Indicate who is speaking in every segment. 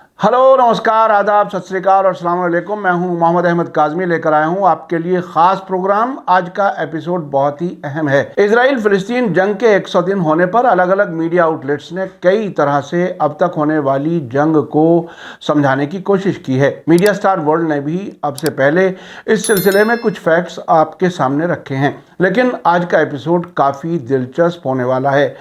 Speaker 1: Hello, नमस्कार, आदाब, सत श्री अकाल और अस्सलाम वालेकुम। मैं हूं मोहम्मद अहमद काज़मी, लेकर आया हूं आपके लिए ख़ास प्रोग्राम। आज का एपिसोड बहुत ही अहम है। इजराइल फ़िलिस्तीन जंग के 100 दिन होने पर अलग अलग मीडिया आउटलेट्स ने कई तरह से अब तक होने वाली जंग को समझाने की कोशिश की है। मीडिया स्टार वर्ल्ड ने भी अब से पहले इस सिलसिले में कुछ फैक्ट्स आपके सामने रखे हैं, लेकिन आज का एपिसोड काफ़ी दिलचस्प होने वाला है।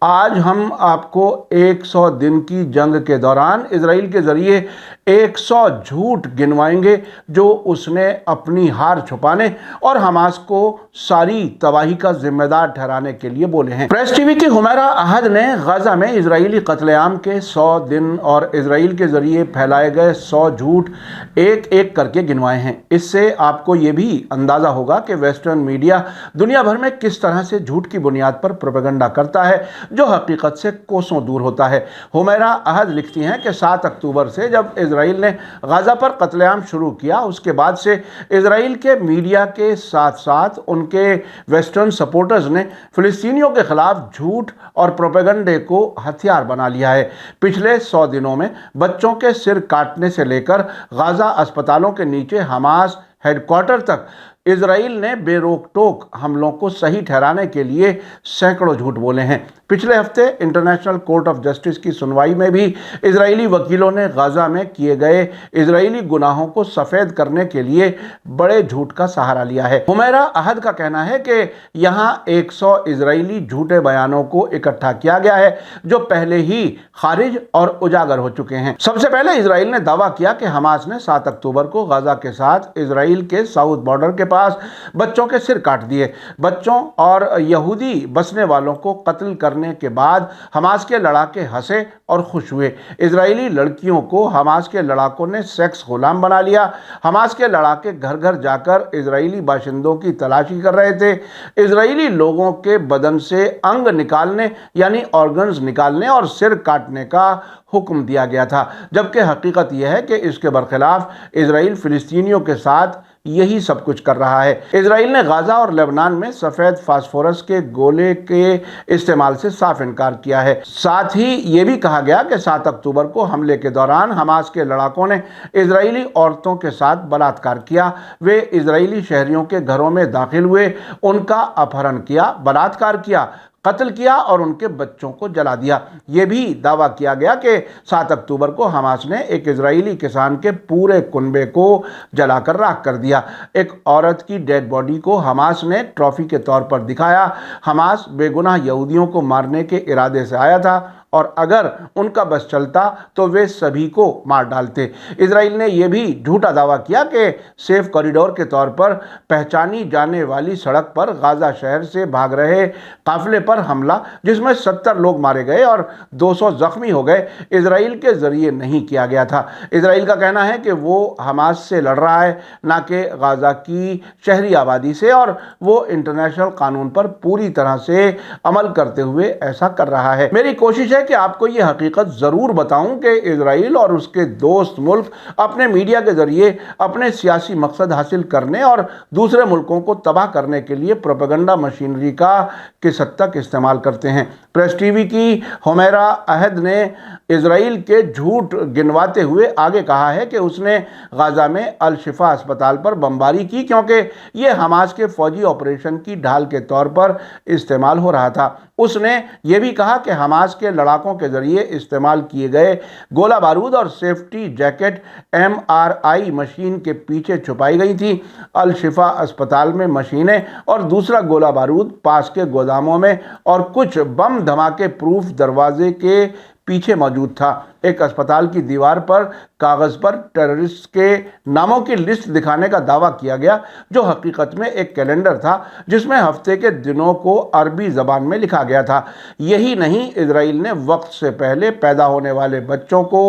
Speaker 1: आज हम आपको 100 दिन की जंग के दौरान इजराइल के जरिए 100 झूठ गिनवाएंगे जो उसने अपनी हार छुपाने और हमास को सारी तबाही का जिम्मेदार ठहराने के लिए बोले हैं। प्रेस टीवी की हुमैरा अहद ने गाजा में इजरायली कत्लेआम के 100 दिन और इजराइल के जरिए फैलाए गए 100 झूठ एक एक करके गिनवाए हैं। इससे आपको ये भी अंदाजा होगा कि वेस्टर्न मीडिया दुनिया भर में किस तरह से झूठ की बुनियाद पर प्रोपेगेंडा करता है जो हकीकत से कोसों दूर होता है। हुमैरा अहद लिखती हैं कि 7 अक्टूबर से जब इजराइल ने गाजा पर कत्लेआम शुरू किया, उसके बाद से इजराइल के मीडिया के साथ साथ उनके वेस्टर्न सपोर्टर्स ने फिलिस्तीनियों के खिलाफ झूठ और प्रोपेगेंडे को हथियार बना लिया है। पिछले 100 दिनों में बच्चों के सिर काटने से लेकर गाजा अस्पतालों के नीचे हमास हेडक्वार्टर तक इजराइल ने बेरोक टोक हमलों को सही ठहराने के लिए सैकड़ों झूठ बोले हैं। पिछले हफ्ते इंटरनेशनल कोर्ट ऑफ जस्टिस की सुनवाई में भी इजरायली वकीलों ने गाजा में किए गए इजरायली गुनाहों को सफ़ेद करने के लिए बड़े झूठ का सहारा लिया है। हुमैरा अहद का कहना है कि यहाँ 100 इजरायली झूठे बयानों को इकट्ठा किया गया है जो पहले ही खारिज और उजागर हो चुके हैं। सबसे पहले इजराइल ने दावा किया कि हमास ने 7 अक्टूबर को गाजा के साथ इजराइल के साउथ बॉर्डर के पास बच्चों के सिर काट दिए। बच्चों और यहूदी बसने वालों को कत्ल करने के बाद हमास के लड़ाके हंसे और खुश हुए। इजरायली लड़कियों को हमास के लड़ाकों ने सेक्स गुलाम बना लिया। हमास के लड़ाके घर घर जाकर इजरायली बाशिंदों की तलाशी कर रहे थे। इजरायली लोगों के बदन से अंग निकालने यानी ऑर्गन्स निकालने और सिर काटने का हुक्म दिया गया था, जबकि हकीकत यह है कि इसके बरखिलाफ इजराइल फिलिस्तीनियों के साथ यही सब कुछ कर रहा है। इजराइल ने गाजा और लेबनान में सफ़ेद फास्फोरस के गोले के इस्तेमाल से साफ इनकार किया है। साथ ही ये भी कहा गया कि 7 अक्टूबर को हमले के दौरान हमास के लड़ाकों ने इजरायली औरतों के साथ बलात्कार किया। वे इजरायली शहरियों के घरों में दाखिल हुए, उनका अपहरण किया, बलात्कार किया, कत्ल किया और उनके बच्चों को जला दिया। ये भी दावा किया गया कि 7 अक्टूबर को हमास ने एक इजरायली किसान के पूरे कुनबे को जलाकर राख कर दिया। एक औरत की डेड बॉडी को हमास ने ट्रॉफी के तौर पर दिखाया। हमास बेगुनाह यहूदियों को मारने के इरादे से आया था और अगर उनका बस चलता तो वे सभी को मार डालते। इजराइल ने यह भी झूठा दावा किया कि सेफ कॉरिडोर के तौर पर पहचानी जाने वाली सड़क पर गाजा शहर से भाग रहे काफिले पर हमला, जिसमें 70 लोग मारे गए और 200 जख्मी हो गए, इजराइल के जरिए नहीं किया गया था। इजराइल का कहना है कि वो हमास से लड़ रहा है, ना कि गाजा की शहरी आबादी से, और वो इंटरनेशनल कानून पर पूरी तरह से अमल करते हुए ऐसा कर रहा है। मेरी कोशिश है कि आपको यह हकीकत जरूर बताऊं कि इजराइल और उसके दोस्त मुल्क अपने मीडिया के जरिए अपने सियासी मकसद हासिल करने और दूसरे मुल्कों को तबाह करने के लिए प्रोपेगेंडा मशीनरी का किस हद तक इस्तेमाल करते हैं। प्रेस टीवी की हुमैरा अहद ने इजराइल के झूठ गिनवाते हुए आगे कहा है कि उसने गाजा में अल शिफा अस्पताल पर बमबारी की क्योंकि यह हमास के फौजी ऑपरेशन की ढाल के तौर पर इस्तेमाल हो रहा था। उसने ये भी कहा कि हमास के लड़ाकों के जरिए इस्तेमाल किए गए गोला बारूद और सेफ्टी जैकेट MRI मशीन के पीछे छुपाई गई थी। अल शिफा अस्पताल में मशीनें और दूसरा गोला बारूद पास के गोदामों में और कुछ बम धमाके प्रूफ दरवाजे के पीछे मौजूद था। एक अस्पताल की दीवार पर कागज पर टेररिस्ट के नामों की लिस्ट दिखाने का दावा किया गया, जो हकीकत में एक कैलेंडर था जिसमें हफ्ते के दिनों को अरबी ज़बान में लिखा गया था। यही नहीं, इजराइल ने वक्त से पहले पैदा होने वाले बच्चों को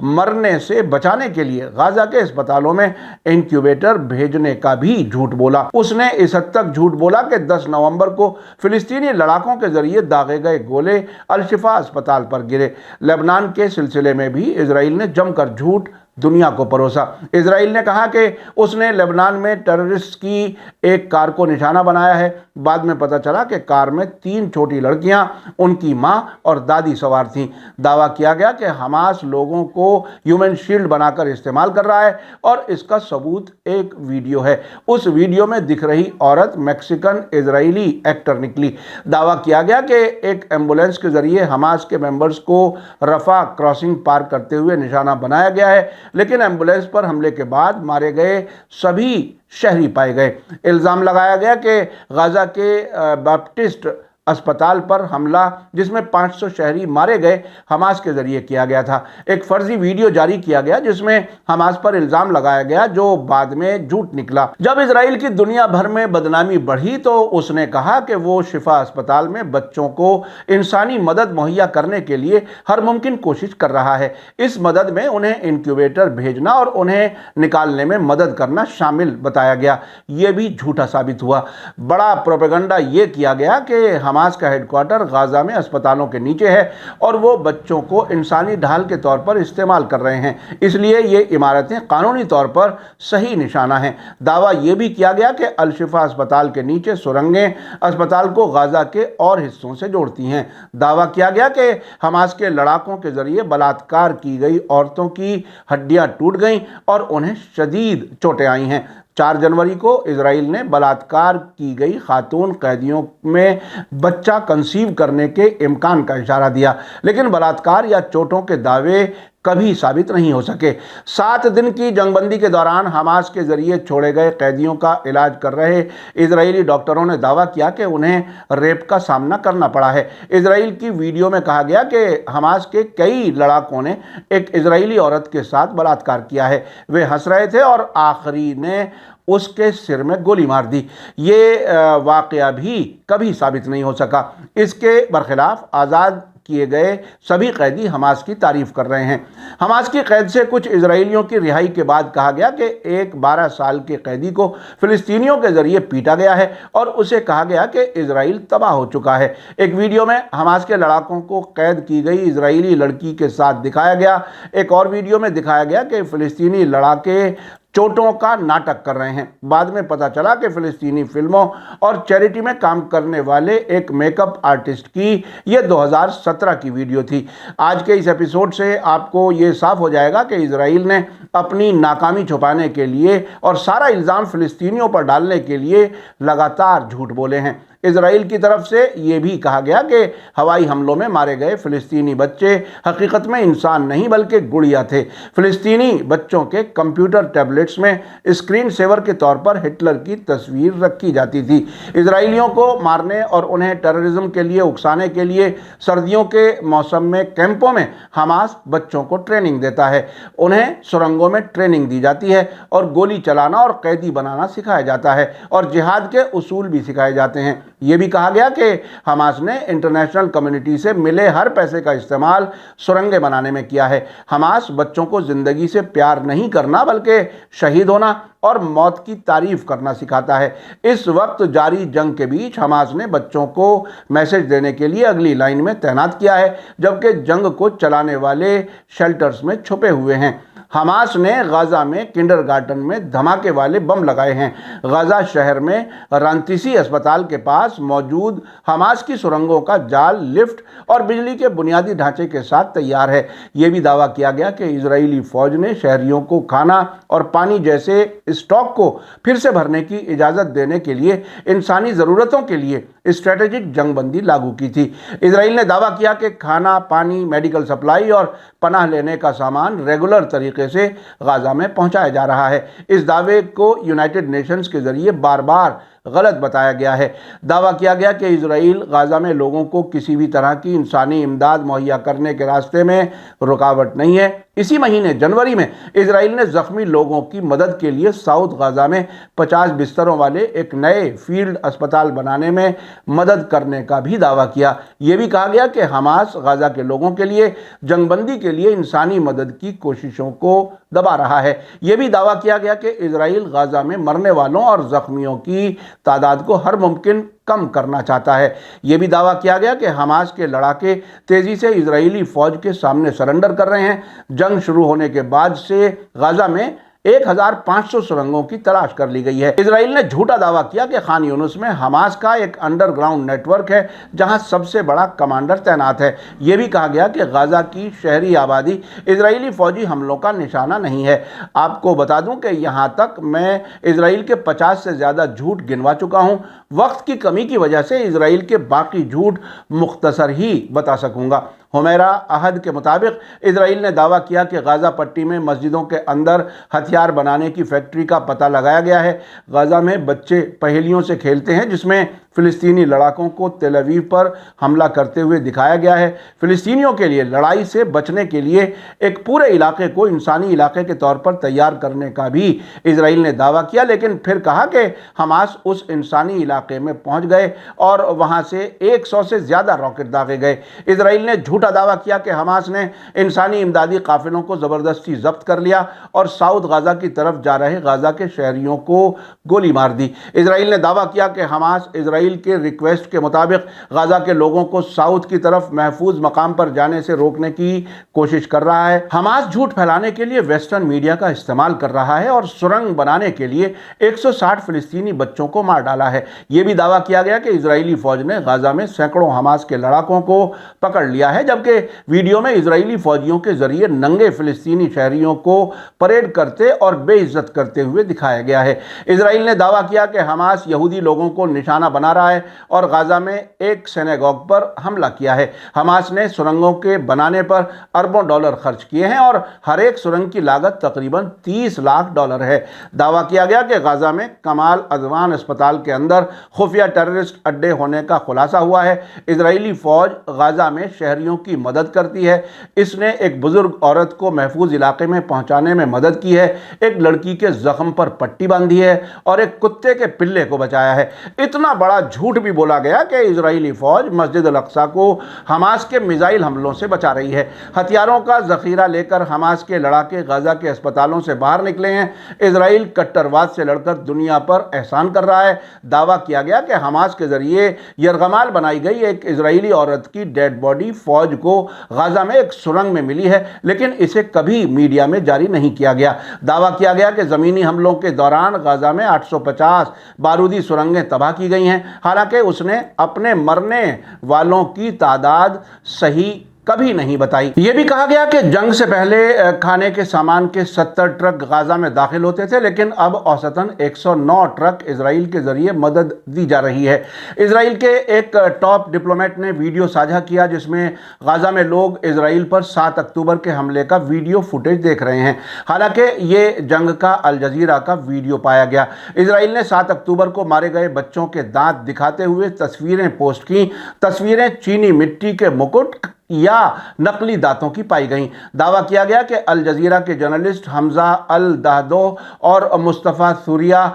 Speaker 1: मरने से बचाने के लिए गाजा के अस्पतालों में इंक्यूबेटर भेजने का भी झूठ बोला। उसने इस हद तक झूठ बोला कि 10 नवंबर को फिलिस्तीनी लड़ाकों के जरिए दागे गए गोले अल शिफा अस्पताल पर गिरे। लेबनान के सिलसिले में भी इजराइल ने जमकर झूठ दुनिया को परोसा। इजराइल ने कहा कि उसने लेबनान में टेररिस्ट की एक कार को निशाना बनाया है। बाद में पता चला कि कार में 3 छोटी लड़कियां, उनकी मां और दादी सवार थीं। दावा किया गया कि हमास लोगों को ह्यूमन शील्ड बनाकर इस्तेमाल कर रहा है और इसका सबूत एक वीडियो है। उस वीडियो में दिख रही औरत मैक्सिकन इजरायली एक्टर निकली। दावा किया गया कि एक एम्बुलेंस के जरिए हमास के मेंबर्स को रफा क्रॉसिंग पार करते हुए निशाना बनाया गया है, लेकिन एम्बुलेंस पर हमले के बाद मारे गए सभी शहरी पाए गए। इल्ज़ाम लगाया गया कि गाजा के बैप्टिस्ट अस्पताल पर हमला, जिसमें 500 शहरी मारे गए, हमास के जरिए किया गया था। एक फर्जी वीडियो जारी किया गया जिसमें हमास पर इल्जाम लगाया गया, जो बाद में झूठ निकला। जब इजराइल की दुनिया भर में बदनामी बढ़ी तो उसने कहा कि वो शिफा अस्पताल में बच्चों को इंसानी मदद मुहैया करने के लिए हर मुमकिन कोशिश कर रहा है। इस मदद में उन्हें इंक्यूबेटर भेजना और उन्हें निकालने में मदद करना शामिल बताया गया। ये भी झूठा साबित हुआ। बड़ा प्रोपेगेंडा ये किया गया कि हमास का हेडक्वार्टर गाजा में अस्पतालों के नीचे है और वो बच्चों को इंसानी ढाल के तौर पर इस्तेमाल कर रहे हैं, इसलिए ये इमारतें कानूनी तौर पर सही निशाना हैं। दावा ये भी किया गया कि अल शिफा अस्पताल के नीचे सुरंगें अस्पताल को गाजा के और हिस्सों से जोड़ती हैं। दावा किया गया कि हमास के लड़ाकों के जरिए बलात्कार की गई औरतों की हड्डियां टूट गईं और उन्हें शदीद चोटें आई हैं। 4 जनवरी को इजराइल ने बलात्कार की गई खातून कैदियों में बच्चा कंसीव करने के इम्कान का इशारा दिया, लेकिन बलात्कार या चोटों के दावे कभी साबित नहीं हो सके। 7 दिन की जंगबंदी के दौरान हमास के जरिए छोड़े गए कैदियों का इलाज कर रहे इजरायली डॉक्टरों ने दावा किया कि उन्हें रेप का सामना करना पड़ा है। इजराइल की वीडियो में कहा गया कि हमास के कई लड़ाकों ने एक इजरायली औरत के साथ बलात्कार किया है। वे हंस रहे थे और आखिरी ने उसके सिर में गोली मार दी। ये वाकया भी कभी साबित नहीं हो सका। इसके बरखिलाफ आज़ाद किए गए सभी कैदी हमास की तारीफ कर रहे हैं। हमास की कैद से कुछ इजरायलियों की रिहाई के बाद कहा गया कि एक 12 साल के कैदी को फिलिस्तीनियों के जरिए पीटा गया है और उसे कहा गया कि इजराइल तबाह हो चुका है। एक वीडियो में हमास के लड़ाकों को कैद की गई इजरायली लड़की के साथ दिखाया गया। एक और वीडियो में दिखाया गया कि फिलिस्तीनी लड़ाके चोटों का नाटक कर रहे हैं। बाद में पता चला कि फिलिस्तीनी फिल्मों और चैरिटी में काम करने वाले एक मेकअप आर्टिस्ट की यह 2017 की वीडियो थी। आज के इस एपिसोड से आपको ये साफ हो जाएगा कि इजराइल ने अपनी नाकामी छुपाने के लिए और सारा इल्ज़ाम फिलिस्तीनियों पर डालने के लिए लगातार झूठ बोले हैं। इजराइल की तरफ से ये भी कहा गया कि हवाई हमलों में मारे गए फिलिस्तीनी बच्चे हकीकत में इंसान नहीं बल्कि गुड़िया थे। फिलिस्तीनी बच्चों के कंप्यूटर टैबलेट्स में स्क्रीन सेवर के तौर पर हिटलर की तस्वीर रखी जाती थी। इजराइलियों को मारने और उन्हें टेररिज्म के लिए उकसाने के लिए सर्दियों के मौसम में कैंपों में हमास बच्चों को ट्रेनिंग देता है। उन्हें सुरंगों में ट्रेनिंग दी जाती है और गोली चलाना और कैदी बनाना सिखाया जाता है और जिहाद के उसूल भी सिखाए जाते हैं। ये भी कहा गया कि हमास ने इंटरनेशनल कम्युनिटी से मिले हर पैसे का इस्तेमाल सुरंगें बनाने में किया है। हमास बच्चों को जिंदगी से प्यार नहीं करना बल्कि शहीद होना और मौत की तारीफ करना सिखाता है। इस वक्त जारी जंग के बीच हमास ने बच्चों को मैसेज देने के लिए अगली लाइन में तैनात किया है, जबकि जंग को चलाने वाले शेल्टर्स में छुपे हुए हैं। हमास ने गाजा में किंडरगार्टन में धमाके वाले बम लगाए हैं। गाजा शहर में रांतीसी अस्पताल के पास मौजूद हमास की सुरंगों का जाल लिफ्ट और बिजली के बुनियादी ढांचे के साथ तैयार है। यह भी दावा किया गया कि इजरायली फौज ने शहरियों को खाना और पानी जैसे स्टॉक को फिर से भरने की इजाज़त देने के लिए इंसानी ज़रूरतों के लिए स्ट्रेटेजिक जंगबंदी लागू की थी। इजराइल ने दावा किया कि खाना, पानी, मेडिकल सप्लाई और पनाह लेने का सामान रेगुलर तरीके से गाजा में पहुंचाया जा रहा है। इस दावे को यूनाइटेड नेशंस के जरिए बार बार गलत बताया गया है। दावा किया गया कि इजराइल गाजा में लोगों को किसी भी तरह की इंसानी इमदाद मुहैया करने के रास्ते में रुकावट नहीं है। इसी महीने जनवरी में इजराइल ने जख्मी लोगों की मदद के लिए साउथ गाजा में 50 बिस्तरों वाले एक नए फील्ड अस्पताल बनाने में मदद करने का भी दावा किया। यह भी कहा गया कि हमास गाजा के लोगों के लिए जंगबंदी के लिए इंसानी मदद की कोशिशों को दबा रहा है। यह भी दावा किया गया कि इजराइल गाजा में मरने वालों और जख्मियों की तादाद को हर मुमकिन कम करना चाहता है। ये भी दावा किया गया कि हमास के लड़ाके तेजी से इजरायली फौज के सामने सरेंडर कर रहे हैं। जंग शुरू होने के बाद से गाजा में 1500 सुरंगों की तलाश कर ली गई है। इजराइल ने झूठा दावा किया कि खान यूनुस में हमास का एक अंडरग्राउंड नेटवर्क है जहां सबसे बड़ा कमांडर तैनात है। यह भी कहा गया कि गाजा की शहरी आबादी इजरायली फौजी हमलों का निशाना नहीं है। आपको बता दूं कि यहां तक मैं इजराइल के 50 से ज्यादा झूठ गिनवा चुका हूं। वक्त की कमी की वजह से इजराइल के बाकी झूठ मुख्तसर ही बता सकूंगा। हुमैरा अहद के मुताबिक इजराइल ने दावा किया कि गाजा पट्टी में मस्जिदों के अंदर हथियार बनाने की फैक्ट्री का पता लगाया गया है। गाजा में बच्चे पहेलियों से खेलते हैं जिसमें फिलिस्तीनी लड़ाकों को तेल अवीव पर हमला करते हुए दिखाया गया है। फिलिस्तीनियों के लिए लड़ाई से बचने के लिए एक पूरे इलाके को इंसानी इलाके के तौर पर तैयार करने का भी इजराइल ने दावा किया, लेकिन फिर कहा कि हमास उस इंसानी इलाके में पहुंच गए और वहां से 100 से ज्यादा रॉकेट दागे गए। इजराइल ने झूठा दावा किया कि हमास ने इंसानी इमदादी काफिलों को जबरदस्ती जब्त कर लिया और साउथ गाजा की तरफ जा रहे गाजा के शहरियों को गोली मार दी। इजराइल ने दावा किया कि हमास इजराइल के रिक्वेस्ट के मुताबिक गाजा के लोगों को साउथ की तरफ महफूज मकाम पर जाने से रोकने की कोशिश कर रहा है। हमास झूठ फैलाने के लिए वेस्टर्न मीडिया का इस्तेमाल कर रहा है और सुरंग बनाने के लिए 160 फिलिस्तीनी बच्चों को मार डाला है। यह भी दावा किया गया कि इजरायली फौज ने गाजा में सैकड़ों हमास के लड़ाकों को पकड़ लिया है, जबकि वीडियो में इजरायली फौजियों के जरिए नंगे फिलिस्तीनी शहरियों को परेड करते और बेइज्जत करते हुए दिखाया गया है। इजराइल ने दावा किया कि हमास यहूदी लोगों को निशाना बना रहा है और गाजा में एक सिनेगॉग पर हमला किया है। हमास ने सुरंगों के बनाने पर अरबों डॉलर खर्च किए हैं और हर एक सुरंग की लागत तकरीबन $30 लाख है। दावा किया गया कि गाजा में कमाल अदवान अस्पताल के अंदर खुफिया टेररिस्ट अड्डे होने का खुलासा हुआ है। इजरायली फौज गाजा में शहरियों की मदद करती है। इसने एक बुजुर्ग औरत को महफूज इलाके में पहुंचाने में मदद की है, एक लड़की के जख्म पर पट्टी बांधी है और एक कुत्ते के पिल्ले को बचाया है। इतना बड़ा झूठ भी बोला गया कि इजरायली फौज मस्जिद अल अक्सा को हमास के मिसाइल हमलों से बचा रही है। हथियारों का जखीरा लेकर हमास के लड़ाके गाजा के अस्पतालों से बाहर निकले हैं। इजराइल कट्टरवाद से लड़कर दुनिया पर एहसान कर रहा है। दावा किया गया कि हमास के जरिए यरगमाल बनाई गई एक इजरायली औरत की डेड बॉडी फौज को गाजा में एक सुरंग में मिली है, लेकिन इसे कभी मीडिया में जारी नहीं किया गया। दावा किया गया कि जमीनी हमलों के दौरान गाजा में 850 बारूदी सुरंगें तबाह की गई हैं। हालांकि उसने अपने मरने वालों की तादाद सही कभी नहीं बताई। यह भी कहा गया कि जंग से पहले खाने के सामान के 70 ट्रक गाजा में दाखिल होते थे, लेकिन अब औसतन 109 ट्रक इजराइल के जरिए मदद दी जा रही है। इजराइल के एक टॉप डिप्लोमेट ने वीडियो साझा किया जिसमें गाजा में लोग इजराइल पर 7 अक्टूबर के हमले का वीडियो फुटेज देख रहे हैं। हालांकि ये जंग का अल जजीरा का वीडियो पाया गया। इजराइल ने 7 अक्टूबर को मारे गए बच्चों के दांत दिखाते हुए तस्वीरें पोस्ट की। तस्वीरें चीनी मिट्टी के मुकुट या नकली दांतों की पाई गईं। दावा किया गया कि अल जजीरा के जर्नलिस्ट हमजा अल दाहदो और मुस्तफ़ा सूरिया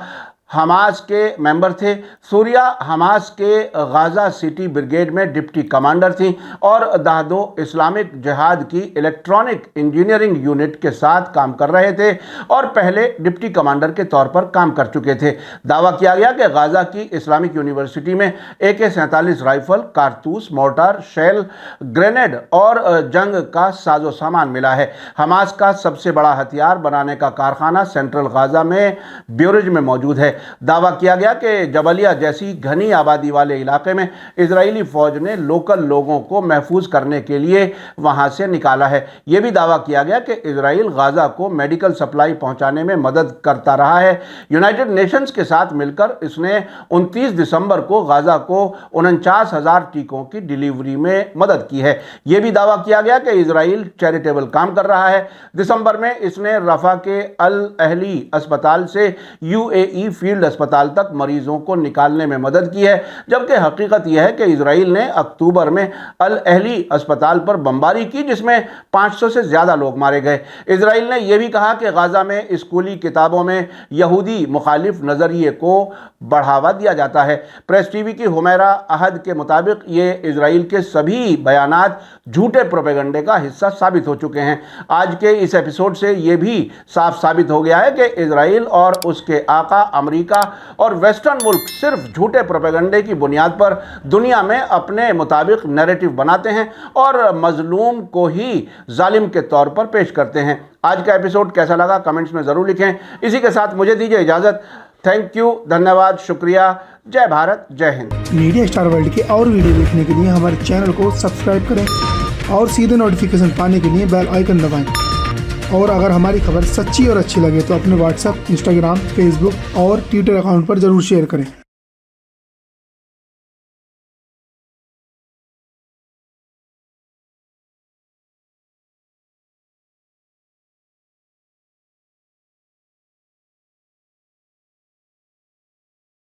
Speaker 1: हमास के मेंबर थे। सूरिया हमास के गाजा सिटी ब्रिगेड में डिप्टी कमांडर थी और दाहदो इस्लामिक जिहाद की इलेक्ट्रॉनिक इंजीनियरिंग यूनिट के साथ काम कर रहे थे और पहले डिप्टी कमांडर के तौर पर काम कर चुके थे। दावा किया गया कि गाजा की इस्लामिक यूनिवर्सिटी में AK-47 राइफल, कारतूस, मोर्टार, शेल, ग्रेनेड और जंग का साजो सामान मिला है। हमास का सबसे बड़ा हथियार बनाने का कारखाना सेंट्रल गाजा में ब्यूरिज में मौजूद है। दावा किया गया कि जबलिया जैसी घनी आबादी वाले इलाके में इजरायली फौज ने लोकल लोगों को महफूज करने के लिए वहां से निकाला है। यह भी दावा किया गया कि इजराइल गाजा को मेडिकल सप्लाई पहुंचाने में मदद करता रहा है। यूनाइटेड नेशंस के साथ मिलकर इसने 29 दिसंबर को गाजा को 49,000 टीकों की डिलीवरी में मदद की है। यह भी दावा किया गया कि इजराइल चैरिटेबल काम कर रहा है। दिसंबर में इसने रफा के अल अहली अस्पताल से UAE फील्ड अस्पताल तक मरीजों को निकालने में मदद की है, जबकि हकीकत यह है कि इजराइल ने अक्टूबर में अल अहली अस्पताल पर बमबारी की जिसमें 500 से ज्यादा लोग मारे गए। इजराइल ने यह भी कहा कि गाजा में स्कूली किताबों में यहूदी मुखालिफ नजरिए को बढ़ावा दिया जाता है। प्रेस टीवी की हुमैरा अहद के मुताबिक ये इजराइल के सभी बयानात झूठे प्रोपेगेंडे का हिस्सा साबित हो चुके हैं। आज के इस एपिसोड से यह भी साफ साबित हो गया है कि इजराइल और उसके आका अमेरिका अमेरिका और वेस्टर्न मुल्क सिर्फ झूठे प्रोपेगेंडे की बुनियाद पर दुनिया में अपने मुताबिक नैरेटिव बनाते हैं और मजलूम को ही जालिम के तौर पर पेश करते हैं। आज का एपिसोड कैसा लगा कमेंट्स में ज़रूर लिखें। इसी के साथ मुझे दीजिए इजाज़त। थैंक यू, धन्यवाद, शुक्रिया। जय भारत, जय हिंद।
Speaker 2: मीडिया स्टार वर्ल्ड के और वीडियो देखने के लिए हमारे चैनल को सब्सक्राइब करें और सीधे नोटिफिकेशन पाने के लिए बेल आइकन दबाएं। और अगर हमारी खबर सच्ची और अच्छी लगे तो अपने व्हाट्सएप, इंस्टाग्राम, फेसबुक और ट्विटर अकाउंट पर ज़रूर शेयर करें।